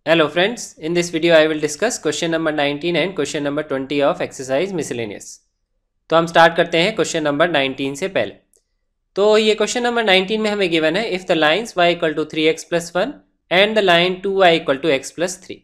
Hello friends, in this video I will discuss question number 19 and question number 20 of exercise miscellaneous। तो हम start करते हैं question number 19 से पहले। तो ये क्वेश्चन नंबर 19 में हमें गिवन है if the lines y equal to 3x plus 1 and the line 2y equal to x plus 3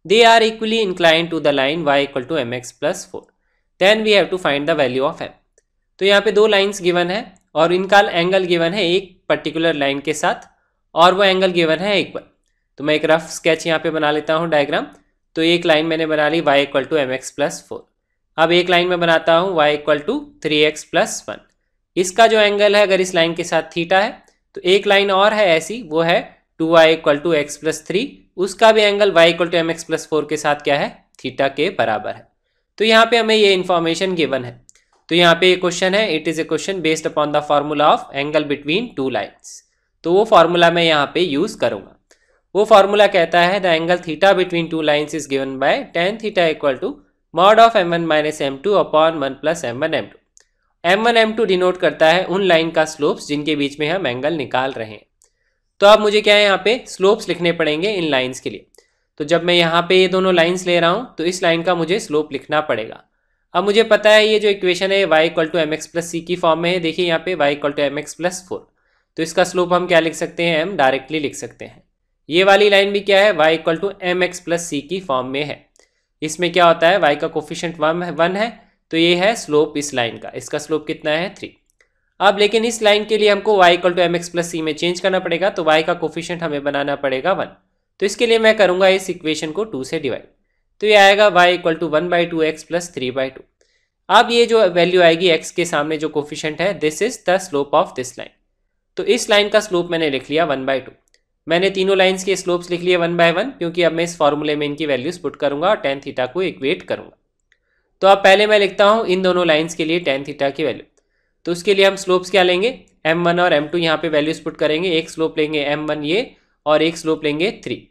they are equally inclined to the line y equal to mx plus 4 then we have to find the value of m। तो यहाँ पे दो lines given है और इनका angle given है एक particular line के साथ और वो एंगल गिवन है एक पर। तो मैं एक रफ स्केच यहाँ पे बना लेता हूँ डायग्राम। तो एक लाइन मैंने बना ली y equal to m x plus 4। अब एक लाइन में बनाता हूँ y equal to 3x plus 1। इसका जो एंगल है अगर इस लाइन के साथ थीटा है तो एक लाइन और है ऐसी, वो है 2y equal to x plus 3। उसका भी angle y equal to m x plus 4 के साथ क्या है, थीटा के बराबर है। तो यहाँ पे हमें ये इन्फॉर्मेशन गिवन है। तो यहाँ पे क्वेश्चन है it is a question based upon the formula of angle between two lines. तो वो फॉर्मूला मैं यहाँ पे यूज़ करूँगा। वो फॉर्मूला कहता है the angle theta between two lines is given by tan theta equal to mod of m1 minus m2 upon 1 plus m1 m2। m1 m2 denote करता है उन लाइन का स्लोप्स जिनके बीच में हम एंगल निकाल रहे हैं। तो अब मुझे क्या है यहाँ पे स्लोप्स लिखने पड़ेंगे इन लाइन्स के लिए। तो जब मैं यहाँ पे ये दोनों लाइन्स ले रहा हूँ तो इस लाइन का मुझे स्लोप लिखना पड़ेगा। अब मुझे पता है ये जो इक्वेशन है y equal to m x plus c की फॉर्म में है। देखिए यहाँ पे y equal to m x plus 4। तो इसका स्लोप हम क्या लिख सकते हैं, m डायरेक्टली लिख सकते हैं। ये वाली लाइन भी क्या है, y equal to m x plus c की फॉर्म में है। इसमें क्या होता है, y का कोफिशिएंट 1 है तो ये है स्लोप इस लाइन का। इसका स्लोप कितना है, 3। अब लेकिन इस लाइन के लिए हमको y equal to m x plus c में चेंज करना पड़ेगा। तो y का कोफिशिएंट हमें बनाना पड़ेगा 1। तो इसके लिए मैं करूँगा इस इक्वेशन को 2 से डिवाइड। तो ये आएगा y equal to 1/2 x plus 3/2। अब ये जो वैल्यू आएगी x के सामने जो कोफिशिएंट है, this is the slope of this line. तो इस लाइन का स्लोप मैंने लिख लिया 1/2। मैंने तीनों लाइंस के स्लोप्स लिख लिए 1 बाय 1 क्योंकि अब मैं इस फॉर्मूले में इनकी वैल्यूज पुट करूंगा और tan थीटा को इक्वेट करूंगा। तो अब पहले मैं लिखता हूं इन दोनों लाइंस के लिए tan थीटा की वैल्यू। तो उसके लिए हम स्लोप्स क्या लेंगे, m1 और m2 यहाँ पे वैल्यूज पुट करेंगे। एक स्लोप लेंगे m1 ये और एक स्लोप लेंगे 3।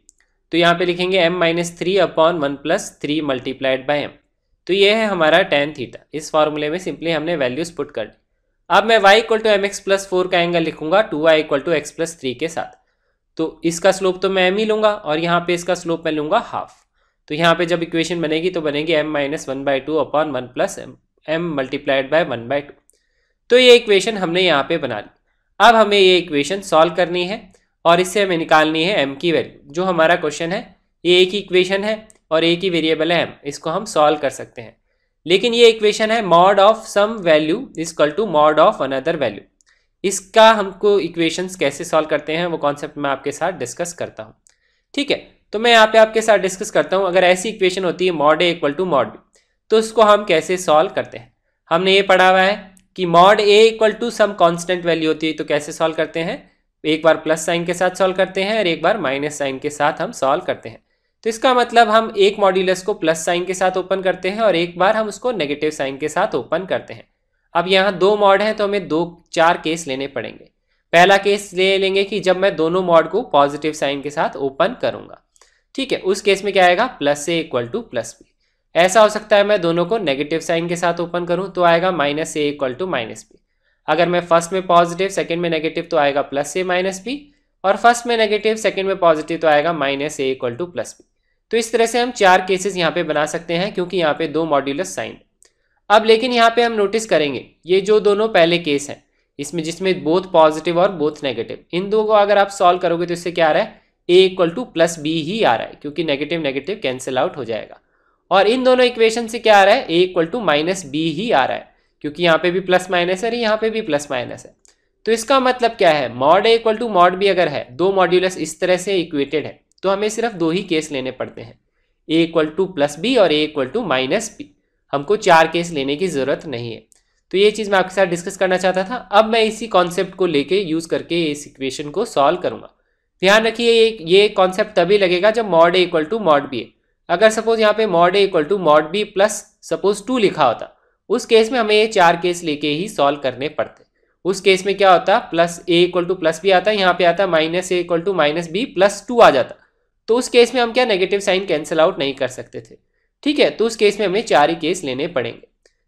तो यहाँ पे लिखेंगे m minus 3 upon 1 plus 3 multiplied by m। तो ये है हमारा tan थीटा। इस फॉर्मूले में सिंपली हमने वैल्यूज पुट कर दी। अब मैं y equal to m x plus 4 का एंगल लिखूंगा 2y equal to x plus 3 के साथ। तो इसका स्लोप तो मैं m ही लूंगा और यहाँ पे इसका स्लोप मैं लूंगा हाफ। तो यहाँ पे जब इक्वेशन बनेगी तो बनेगी m minus 1/2 upon 1 plus m multiplied by 1/2। तो ये इक्वेशन हमने यहाँ पे बना ली। अब हमें ये इक्वेशन सॉल्व करनी है और इससे हमें निकालनी है m की वैल्यू। जो हमारा क्वेश्चन है ये एक ही इक्वेशन है और एक ही वेरिएबल है m, इसको हम सॉल्व कर सकते हैं। लेकिन ये इक्वेशन है mod of some value is equal to mod of another value. इसका हमको इक्वेशंस कैसे सॉल्व करते हैं वो कॉन्सेप्ट मैं आपके साथ डिस्कस करता हूँ। ठीक है, तो मैं यहाँ पे आपके साथ डिस्कस करता हूँ अगर ऐसी इक्वेशन होती है mod A equal to mod b तो उसको हम कैसे सॉल्व करते हैं। हमने ये पढ़ा हुआ है कि mod A equal to some constant value होती है। तो कैसे सॉल्व करते हैं, एक बार प्लस साइन के साथ सॉल्व करते हैं और एक बार माइनस साइन के साथ हम सॉल्व करते हैं। तो इसका मतलब हम एक मॉड्यूलस को प्लस साइन के साथ ओपन करते हैं और एक बार हम उसको नेगेटिव साइन के साथ ओपन करते हैं। अब यहाँ दो मॉड हैं तो हमें 4 केस लेने पड़ेंगे। पहला केस ले लेंगे कि जब मैं दोनों मॉड को पॉजिटिव साइन के साथ ओपन करूंगा। ठीक है, उस केस में क्या आएगा, plus A equal to plus B. ऐसा हो सकता है मैं दोनों को नेगेटिव साइन के साथ ओपन करूं तो आएगा minus A equal to minus B. अगर मैं फर्स्ट में पॉजिटिव सेकेंड में नेगेटिव तो आएगा प्लस ए माइनस बी, और फर्स्ट में नेगेटिव सेकेंड में पॉजिटिव तो आएगा minus A equal to plus B. तो इस तरह से हम 4 केसेस यहाँ पे बना सकते हैं क्योंकि यहाँ पे 2 मॉड्यूलस साइन। अब लेकिन यहाँ पे हम नोटिस करेंगे ये जो दोनों पहले केस हैं इसमें जिसमें बोथ पॉजिटिव और बोथ नेगेटिव, इन दो को अगर आप सॉल्व करोगे तो इससे क्या आ रहा है, a equal to plus b ही आ रहा है क्योंकि नेगेटिव नेगेटिव कैंसिल आउट हो जाएगा। और इन दोनों इक्वेशन से क्या आ रहा है, a equal to minus b ही आ रहा है क्योंकि यहाँ पे भी प्लस माइनस है और यहाँ पे भी प्लस माइनस है। तो इसका मतलब क्या है, mod A equal to mod B अगर है, दो मॉड्यूलस इस तरह से इक्वेटेड है तो हमें सिर्फ 2 ही केस लेने पड़ते हैं, a equal to plus B और a equal to minus B. हमको 4 केस लेने की ज़रूरत नहीं है। तो ये चीज़ मैं आपके साथ डिस्कस करना चाहता था। अब मैं इसी कॉन्सेप्ट को लेके यूज़ करके इस इक्वेशन को सॉल्व करूँगा। ध्यान रखिए ये कॉन्सेप्ट तभी लगेगा जब mod A equal to mod B है। अगर सपोज यहाँ पे mod A equal to mod B plus suppose 2 लिखा होता, उस केस में हमें ये 4 केस लेके ही सॉल्व करने पड़ते। उस केस में क्या होता, plus A equal to plus B आता, यहाँ पे आता minus A equal to minus B plus 2 आ जाता। तो उस केस में हम क्या नेगेटिव साइन कैंसिल आउट नहीं कर सकते थे। ठीक है, तो उस केस में हमें 4 ही केस लेने पड़ेंगे।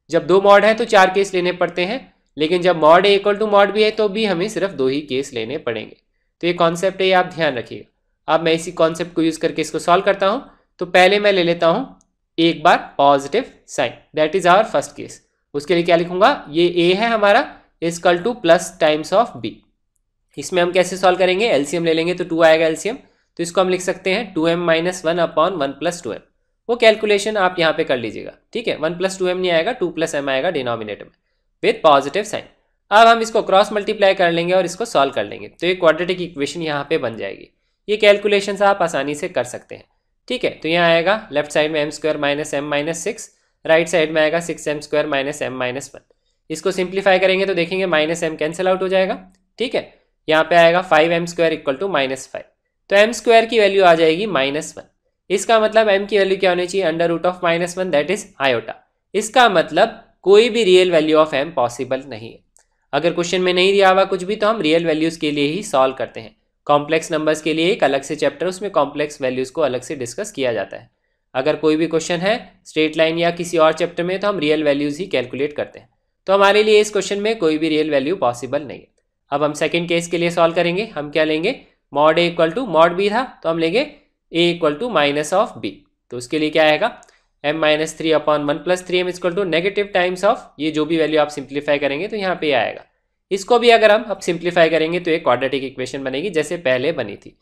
जब 2 मॉड है तो 4 केस लेने पड़ते हैं, लेकिन जब mod A equal to mod B है तो भी हमें सिर्फ 2 ही केस लेने पड़ेंगे। तो ये कॉन्सेप्ट है, ये आप ध्यान रखिएगा। अब मैं इसी कॉन्सेप्ट को यूज करके इसको सॉल्व करता हूं। तो पहले मैं ले लेता हूं एक बार positive sign, that is our first case. उसके लिए क्या लिखूंगा, ये ए है हमारा equal to plus times of b. इसमें हम कैसे सॉल्व करेंगे, एलसीएम ले लेंगे तो 2 आएगा एलसीएम, तो इसको हम लिख सकते हैं 2m minus 1 upon 1 plus 2m। वो कैलकुलेशन आप यहाँ पे कर लीजिएगा, ठीक है। 1 प्लस 2m नहीं आएगा, 2 प्लस m आएगा डिनोमिनेटर में विद पॉजिटिव साइन। अब हम इसको क्रॉस मल्टीप्लाई कर लेंगे और इसको सॉल्व कर लेंगे, तो ये क्वाड्रेटिक इक्वेशन यहाँ पे बन जाएगी। ये कैलकुलेशन आप आसानी से कर सकते हैं, ठीक है। तो यहाँ आएगा लेफ्ट साइड में m square minus m minus 6, right side में आएगा 6m square minus m minus 1। इसको सिंप्लीफाई करेंगे तो देखेंगे माइनस m कैंसिल आउट हो जाएगा, ठीक है। यहाँ पे आएगा 5m square equal to minus 5, तो m स्क्वायर की वैल्यू आ जाएगी माइनस 1। इसका मतलब m की वैल्यू क्या होनी चाहिए, under root of minus 1 that is iota. इसका मतलब कोई भी real value of m possible नहीं है। अगर क्वेश्चन में नहीं दिया हुआ कुछ भी तो हम रियल वैल्यूज के लिए ही सॉल्व करते हैं। कॉम्प्लेक्स नंबर्स के लिए एक अलग से चैप्टर, उसमें कॉम्प्लेक्स वैल्यूज को अलग से डिस्कस किया जाता है। अगर कोई भी क्वेश्चन है स्ट्रेट लाइन या किसी और चैप्टर में तो हम रियल वैल्यूज ही कैलकुलेट करते हैं। तो हमारे लिए इस क्वेश्चन में कोई भी रियल वैल्यू पॉसिबल नहीं है। अब हम सेकंड केस के लिए सॉल्व करेंगे। हम क्या लेंगे, mod A equal to mod b था तो हम लेंगे a equal to minus of b. तो उसके लिए क्या आएगा, m minus 3 upon 1 plus 3m equal to negative times of, ये जो भी वैल्यू आप सिंप्लीफाई करेंगे तो यहाँ पे आएगा। इसको भी अगर हम अब सिंप्लीफाई करेंगे तो एक क्वाड्रेटिक इक्वेशन बनेगी जैसे पहले बनी थी,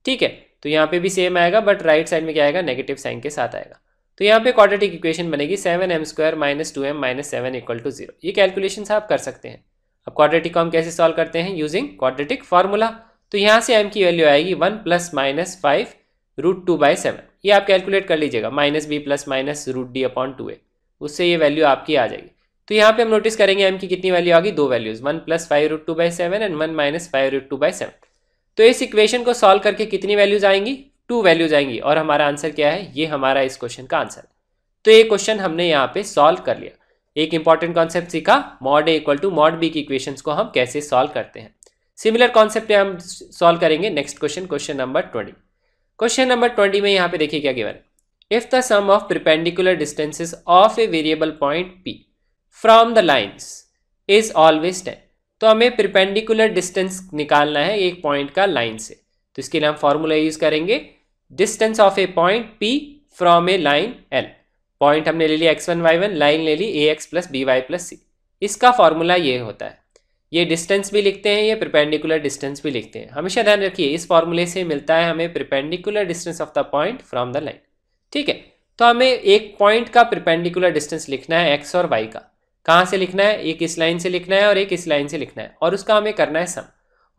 ठीक है। तो यहाँ पे भी सेम आएगा बट राइट साइड में क्या आएगा, नेगेटिव साइन के साथ आएगा। तो यहाँ पे क्वाड्रेटिक इक्वेशन बनेगी 7m square minus 2m minus 7 equal to 0। ये कैलकुलेशन आप कर सकते हैं। अब क्वाड्रेटिक को हम कैसे सॉल्व करते हैं, यूजिंग क्वाड्रेटिक फार्मूला। तो यहाँ से m की वैल्यू आएगी 1 प्लस माइनस 5 रूट 2 बाई 7। ये आप कैलकुलेट कर लीजिएगा, minus B plus minus root D upon 2a, उससे ये वैल्यू आपकी आ जाएगी। तो यहाँ पे हम नोटिस करेंगे m की कितनी वैल्यू आ गई, दो values, 1 plus 5 root 2 by 7 and 1 minus 5 root 2 by 7। तो इस इक्वेशन को सॉल्व करके कितनी वैल्यूज आएंगी, 2 वैल्यूज आएंगी। और हमारा आंसर क्या है, ये हमारा इस क्वेश्चन का आंसर। तो ये क्वेश्चन हमने यहाँ पे सॉल्व कर लिया। एक इंपॉर्टेंट कॉन्सेप्ट सीखा, mod A equal to mod B की इक्वेशंस को हम कैसे सॉल्व करते हैं। सिमिलर कॉन्सेप्ट पे हम सॉल्व करेंगे next question, question number 20। Question number 20 में यहाँ पे देखिए क्या गिवन है, if the sum of perpendicular distances of a variable point p from the lines is always 10। तो हमें परपेंडिकुलर डिस्टेंस निकालना है एक पॉइंट का लाइन से। तो इसके लिए हम फॉर्मूला यूज करेंगे, distance of a point p from a line l। Point हमने ले लिया x1 y1, लाइन ले ली ax plus b y plus c. इसका फॉर्मूला ये होता है, ये डिस्टेंस भी लिखते हैं, ये परपेंडिकुलर डिस्टेंस भी लिखते हैं। हमेशा ध्यान रखिए इस फॉर्मूले से मिलता है हमें perpendicular distance of the point from the line, ठीक है। तो हमें एक पॉइंट का परपेंडिकुलर डिस्टेंस लिखना है x और y का। कहाँ से लिखना है, एक इस लाइन से लिखना है और एक इस लाइन से लिखना है, और उसका हमें करना है सम,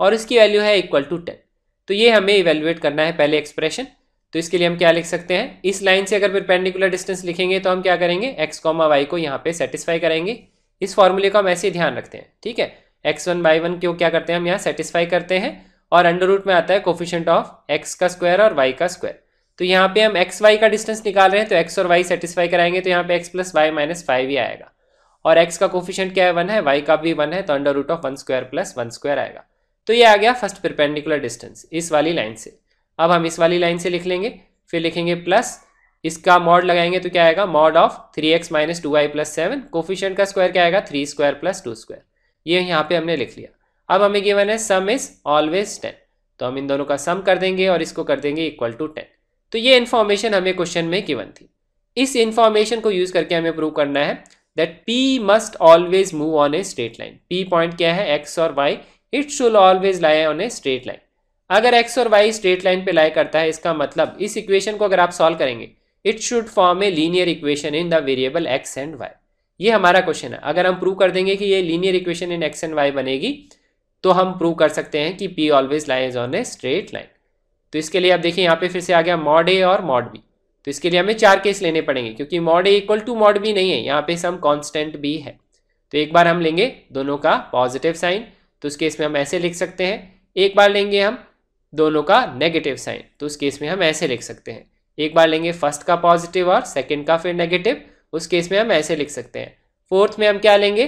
और इसकी वैल्यू है इक्वल टू 10। तो ये हमें इवेल्युएट करना है पहले एक्सप्रेशन। तो इसके लिए हम क्या लिख सकते हैं, इस लाइन से अगर परपेंडिकुलर डिस्टेंस लिखेंगे तो हम क्या करेंगे, x, y को यहाँ पे सेटिस्फाई करेंगे। इस फॉर्मूले को हम ऐसे ध्यान रखते हैं, ठीक है। x1 y1 को क्या करते हैं हम यहाँ सेटिस्फाई करते हैं, और अंडर रूट में आता है कोफिशिएंट ऑफ x का स्क्वायर और y का स्क्वायर। तो यहाँ पे हम x y का डिस्टेंस निकाल रहे हैं तो x और y सेटिस्फाई कराएंगे तो यहाँ पे x प्लस वाई माइनस 5 ही आएगा, और x का कोफिशिएंट क्या है 1 है, y का भी 1 है, तो under root of 1 square plus 1 square आएगा। तो ये आ गया फर्स्ट परपेंडिकुलर डिस्टेंस इस वाली लाइन से। अब हम इस वाली लाइन से लिख लेंगे, फिर लिखेंगे प्लस, इसका मॉड लगाएंगे तो क्या आएगा, mod of 3x minus 2y plus 7, coefficient का स्क्वायर क्या आएगा 3 स्क्वायर प्लस 2 स्क्वायर। ये यहाँ पे हमने लिख लिया। अब हमें गिवन है सम इज ऑलवेज 10, तो हम इन दोनों का सम कर देंगे और इसको कर देंगे इक्वल टू 10। तो ये इन्फॉर्मेशन हमें क्वेश्चन में गिवन थी। इस इन्फॉर्मेशन को यूज करके हमें प्रूव करना है that p must always move on a straight line. p point क्या है, x और y, it should always lie on a straight line. अगर x और y स्ट्रेट लाइन पे लाई करता है, इसका मतलब इस इक्वेशन को अगर आप सॉल्व करेंगे, it should form a linear equation in the variable x and y। ये हमारा क्वेश्चन है। अगर हम प्रूव कर देंगे कि ये linear equation in x and y बनेगी तो हम प्रूव कर सकते हैं कि p always lies on a straight line. तो इसके लिए आप देखिए यहाँ पे फिर से आ गया मॉड a और मॉड b। तो इसके लिए हमें 4 केस लेने पड़ेंगे क्योंकि mod a equal to mod b नहीं है, यहाँ पे सम कांस्टेंट b है। तो एक बार हम लेंगे दोनों का पॉजिटिव साइन, तो उस केस में हम ऐसे लिख सकते हैं। एक बार लेंगे हम दोनों का नेगेटिव साइन, तो उस केस में हम ऐसे लिख सकते हैं। एक बार लेंगे फर्स्ट का पॉजिटिव और सेकंड का फिर नेगेटिव, उस केस में हम ऐसे लिख सकते हैं। फोर्थ में हम क्या लेंगे,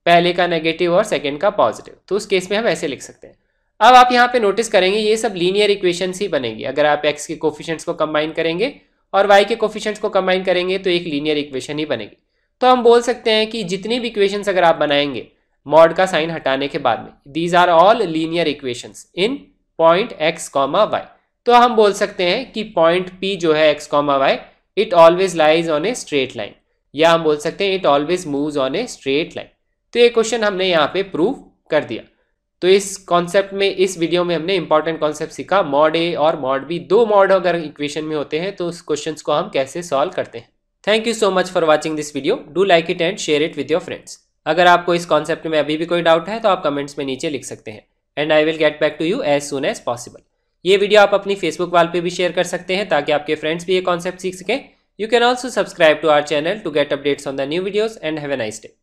पहले का नेगेटिव और सेकंड का पॉजिटिव, तो उस केस में हम ऐसे लिख सकते हैं। अब आप यहाँ पे नोटिस करेंगे ये सब लीनियर इक्वेशंस ही बनेगी। अगर आप x के कोफिशिएंट्स को कंबाइन करेंगे और y के कोफिशिएंट्स को कंबाइन करेंगे तो एक लीनियर इक्वेशन ही बनेगी। तो हम बोल सकते हैं कि जितनी भी इक्वेशंस अगर आप बनाएंगे मॉड का साइन हटाने के बाद में, these are all linear equations in point x, y। तो हम बोल सकते हैं कि पॉइंट P जो है x, y, it always lies on a straight line, या हम बोल सकते हैं it always moves on a straight line. तो ये क्वेश्चन हमने यहाँ पे प्रूव कर दिया। तो इस कॉन्सेप्ट में, इस वीडियो में हमने इंपॉर्टेंट कॉन्सेप्ट सीखा, मॉड ए और मॉड बी, दो मॉड अगर इक्वेशन में होते हैं तो उस क्वेश्चंस को हम कैसे सॉल्व करते हैं। Thank you so much for watching this video. Do like it and share it with your friends. अगर आपको इस कॉन्सेप्ट में अभी भी कोई डाउट है तो आप कमेंट्स में नीचे लिख सकते हैं, and I will get back to you as soon as possible. ये वीडियो आप अपनी फेसबुक वॉल पे भी शेयर कर सकते हैं ताकि आपके फ्रेंड्स भी ये कॉन्सेप्ट सीख सकें। You can also subscribe to our channel to get updates on the new videos, and have a nice day.